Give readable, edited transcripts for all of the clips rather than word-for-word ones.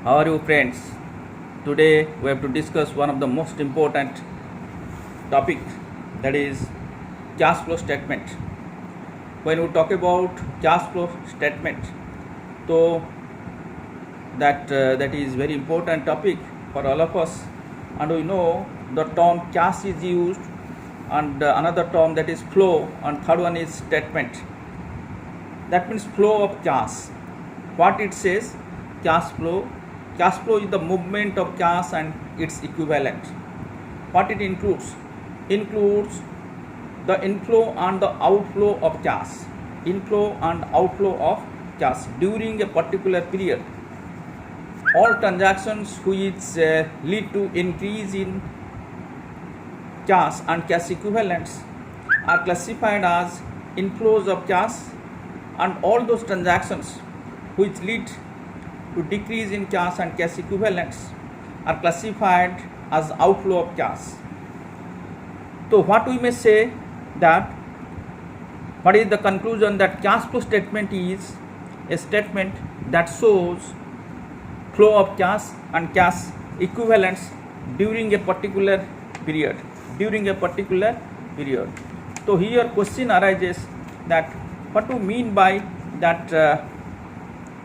How are you, friends? Today we have to discuss one of the most important topic, that is cash flow statement. When we talk about cash flow statement, so that is very important topic for all of us, and we know the term cash is used, and another term that is flow, and third one is statement. That means flow of cash. What it says, cash flow. Cash flow is the movement of cash and its equivalent. What it includes? Includes the inflow and the outflow of cash. Inflow and outflow of cash during a particular period. All transactions which lead to increase in cash and cash equivalents are classified as inflows of cash, and all those transactions which lead to decrease in cash and cash equivalents are classified as outflow of cash. So what we may say, that what is the conclusion, that cash flow statement is a statement that shows flow of cash and cash equivalents during a particular period. So here question arises that what do you mean by that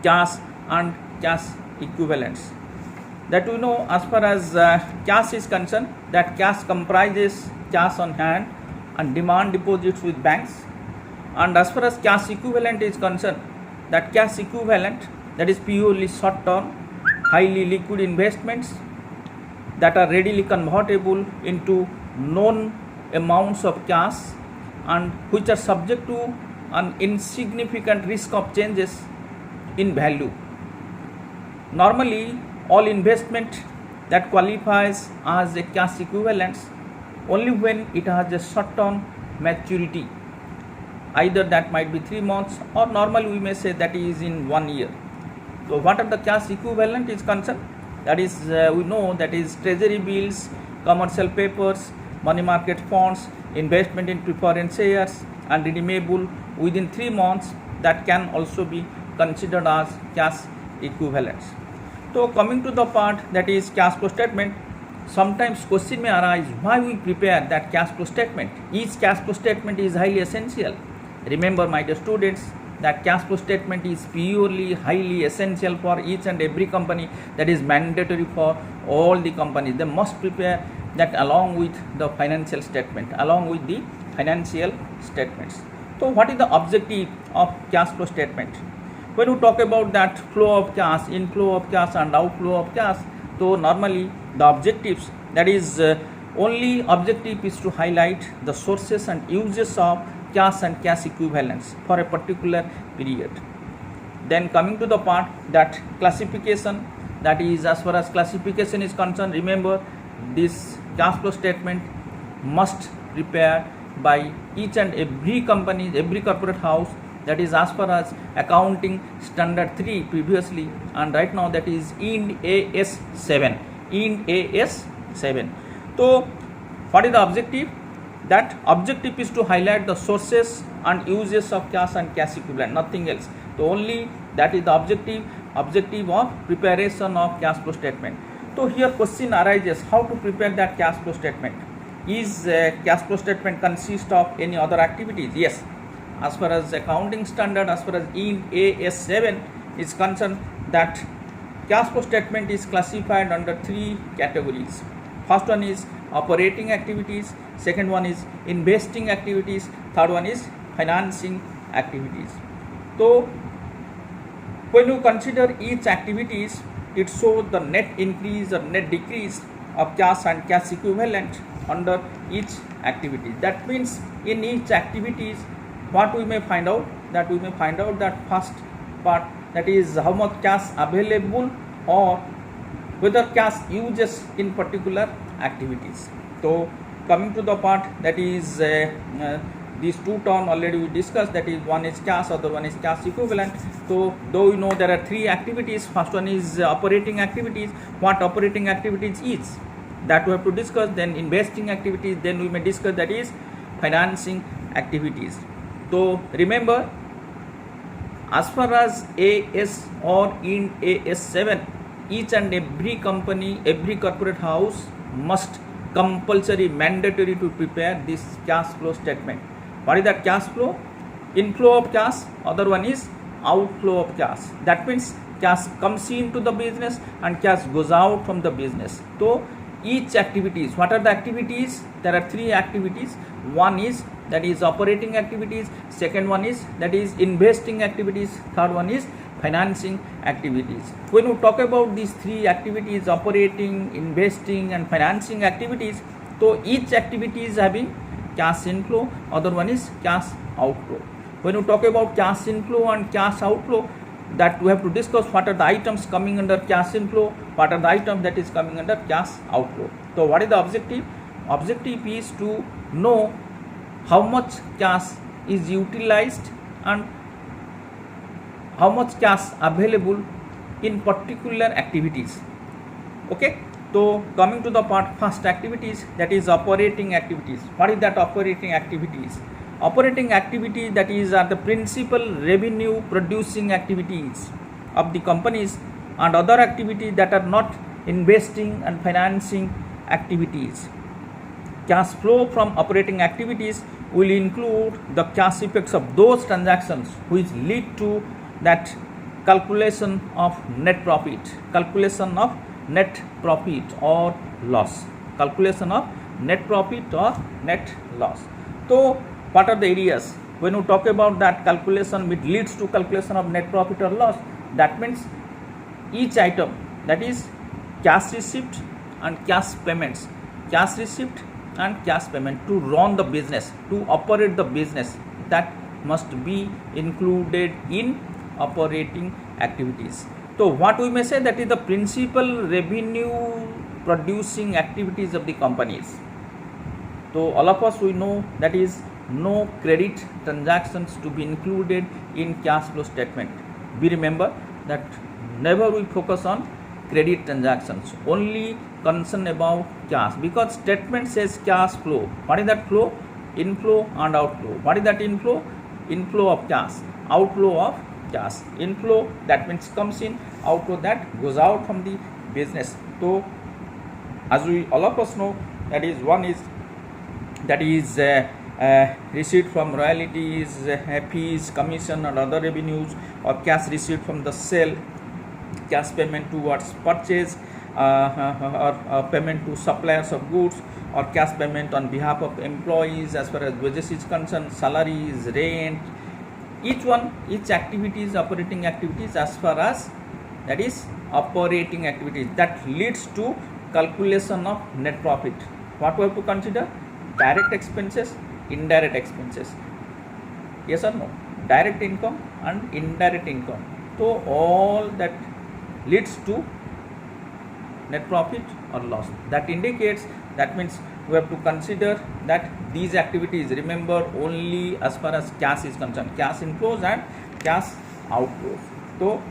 cash and cash equivalents? That we know, as far as cash is concerned, that cash comprises cash on hand and demand deposits with banks. And as far as cash equivalent is concerned, that cash equivalent, that is purely short term, highly liquid investments that are readily convertible into known amounts of cash and which are subject to an insignificant risk of changes in value. Normally, all investment that qualifies as a cash equivalents only when it has a short-term maturity. Either that might be 3 months, or normally we may say that is in 1 year. So what are the cash equivalent is concerned? That is, we know that is treasury bills, commercial papers, money market funds, investment in preferred shares, and redeemable within 3 months, that can also be considered as cash equivalents. So coming to the part that is cash flow statement, sometimes question may arise, why we prepare that cash flow statement? Each cash flow statement is highly essential. Remember, my dear students, that cash flow statement is purely highly essential for each and every company. That is mandatory for all the companies. They must prepare that along with the financial statement, So what is the objective of cash flow statement? When we talk about that flow of cash, inflow of cash and outflow of cash, so normally the objectives, that is only objective is to highlight the sources and uses of cash and cash equivalents for a particular period. Then coming to the part that classification, that is, as far as classification is concerned, remember this cash flow statement must prepare by each and every company, every corporate house. That is as far as accounting standard 3 previously, and right now that is Ind AS 7. So what is the objective? That objective is to highlight the sources and uses of cash and cash equivalent, nothing else. So only that is the objective of preparation of cash flow statement. So here question arises, how to prepare that cash flow statement? Is cash flow statement consist of any other activities? Yes. As far as accounting standard, as far as Ind AS 7 is concerned, that cash flow statement is classified under 3 categories. First one is operating activities, second one is investing activities, third one is financing activities. So when you consider each activities, it shows the net increase or net decrease of cash and cash equivalent under each activity. That means in each activities, what we may find out, that first part, that is how much cash available or whether cash uses in particular activities. So coming to the part that is these two terms already we discussed, that is one is cash, other one is cash equivalent. So though you know there are 3 activities, first one is operating activities. What operating activities is, that we have to discuss. Then investing activities, then we may discuss that is financing activities. So remember, as far as AS or in AS 7 each and every company, every corporate house must compulsory mandatory to prepare this cash flow statement. What is that cash flow? Inflow of cash, other one is outflow of cash. That means cash comes into the business and cash goes out from the business. So each activities, what are the activities? There are three activities. One is that is operating activities, second one is that is investing activities, third one is financing activities. When we talk about these three activities, operating, investing and financing activities, so each activity is having cash inflow, other one is cash outflow. When we talk about cash inflow and cash outflow, that we have to discuss what are the items coming under cash inflow, what are the items that is coming under cash outflow. So what is the objective? Objective is to know how much cash is utilized and how much cash available in particular activities. Okay, so coming to the part first activities, that is operating activities. What is that operating activities? Operating activities, that is are the principal revenue producing activities of the companies and other activities that are not investing and financing activities. Cash flow from operating activities will include the cash effects of those transactions which lead to that calculation of net profit, calculation of net profit or loss, calculation of net profit or net loss. So what are the areas? When we talk about that calculation which leads to calculation of net profit or loss, that means each item, that is cash receipt and cash payments, cash receipt and cash payment to run the business, to operate the business, that must be included in operating activities. So what we may say, that is the principal revenue producing activities of the companies. So all of us we know that is no credit transactions to be included in cash flow statement. We remember that never we focus on credit transactions, only concern about cash, because statement says cash flow. What is that flow? Inflow and outflow. What is that inflow? Inflow of cash, outflow of cash. Inflow, that means comes in, outflow that goes out from the business. So as we all of us know, that is one is that is receipt from royalties, fees, commission and other revenues, or cash receipt from the sale, cash payment towards purchase, or payment to suppliers of goods, or cash payment on behalf of employees as far as wages is concerned, salaries, rent. Each activities, operating activities as far as that is operating activities that leads to calculation of net profit. What we have to consider? Direct expenses, indirect expenses. Yes or no? Direct income and indirect income. So all that leads to net profit or loss. That indicates, that means we have to consider that these activities, remember, only as far as cash is concerned, cash inflows and cash outflows. So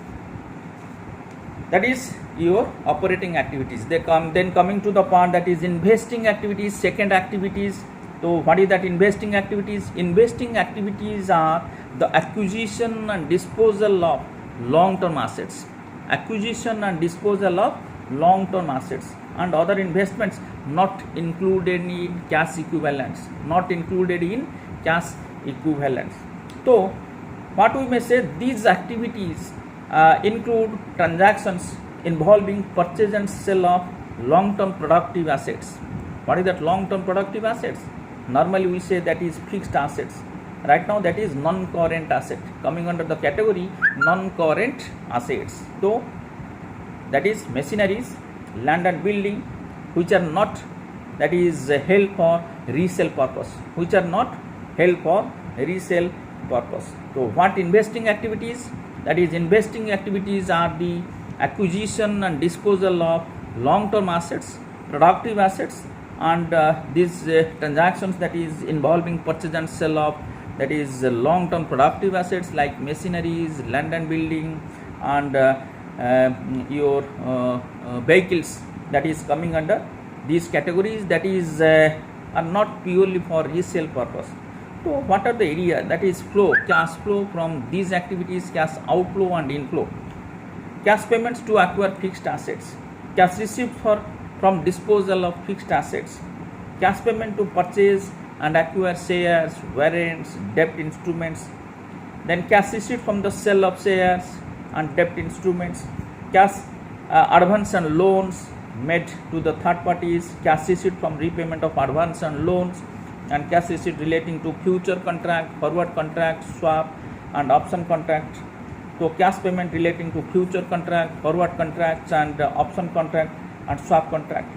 that is your operating activities. Then coming to the part that is investing activities, second activities. So what is that investing activities? Investing activities are the acquisition and disposal of long-term assets, acquisition and disposal of long-term assets and other investments not included in cash equivalents, not included in cash equivalents. So what we may say, these activities include transactions involving purchase and sale of long-term productive assets. What is that long-term productive assets? Normally we say that is fixed assets. Right now that is non-current asset, coming under the category non-current assets. So that is machineries, land and building, which are not, that is held for resale purpose, which are not held for resale purpose. So what investing activities? That is investing activities are the acquisition and disposal of long-term assets, productive assets, and these transactions that is involving purchase and sale of, that is long-term productive assets like machineries, land and building, and your vehicles, that is coming under these categories, that is are not purely for resale purpose. So what are the area? That is flow, cash flow from these activities, cash outflow and inflow. cash payments to acquire fixed assets, cash received from disposal of fixed assets, cash payment to purchase and acquire shares, warrants, debt instruments, then cash received from the sale of shares and debt instruments, cash advance and loans made to the third parties, cash received from repayment of advance and loans, and cash received relating to future contract, forward contract, swap and option contract. So cash payment relating to future contract, forward contracts and option contract and swap contract.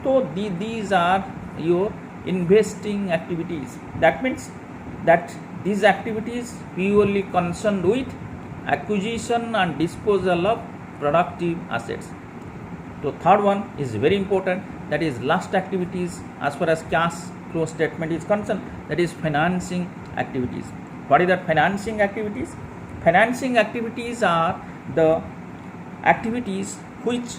So these are your investing activities. That means that these activities purely concerned with acquisition and disposal of productive assets. So third one is very important, that is last activities as far as cash flow statement is concerned, that is financing activities. What is that financing activities? Financing activities are the activities which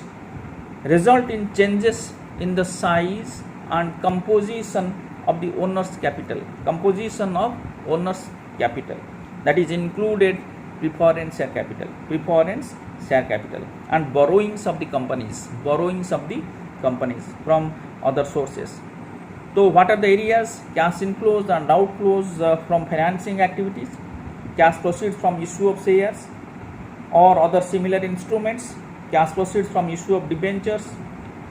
result in changes in the size and composition of the owner's capital. Composition of owner's capital, that is included preference share capital, and borrowings of the companies from other sources. So what are the areas? Cash inflows and outflows from financing activities, cash proceeds from issue of shares or other similar instruments, cash proceeds from issue of debentures,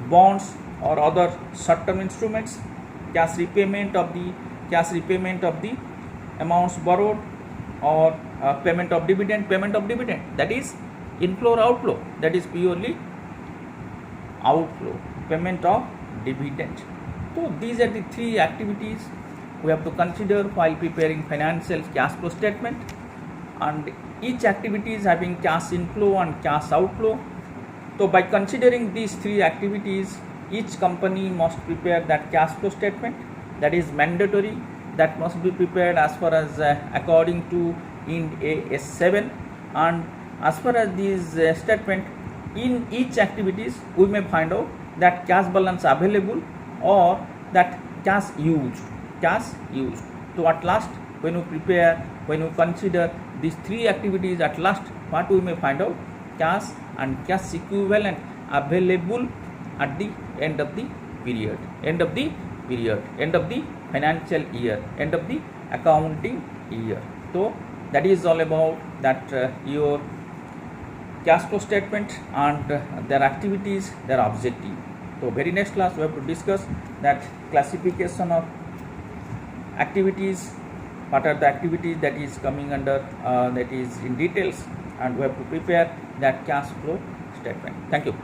bonds or other short-term instruments, cash repayment of the amounts borrowed, or payment of dividend, that is inflow or outflow, that is purely outflow, payment of dividend. So these are the three activities we have to consider while preparing financial cash flow statement, and each activity is having cash inflow and cash outflow. So by considering these three activities, each company must prepare that cash flow statement, that is mandatory, that must be prepared as far as according to Ind AS 7. And as far as these statement, in each activities we may find out that cash balance available or that cash used. So at last, when you consider these three activities, at last what we may find out? Cash and cash equivalent available at the end of the period, end of the financial year, end of the accounting year. So that is all about that your cash flow statement and their activities, their objective. So very next class we have to discuss that classification of activities, what are the activities that is coming under that is in details, and we have to prepare that cash flow statement. Thank you.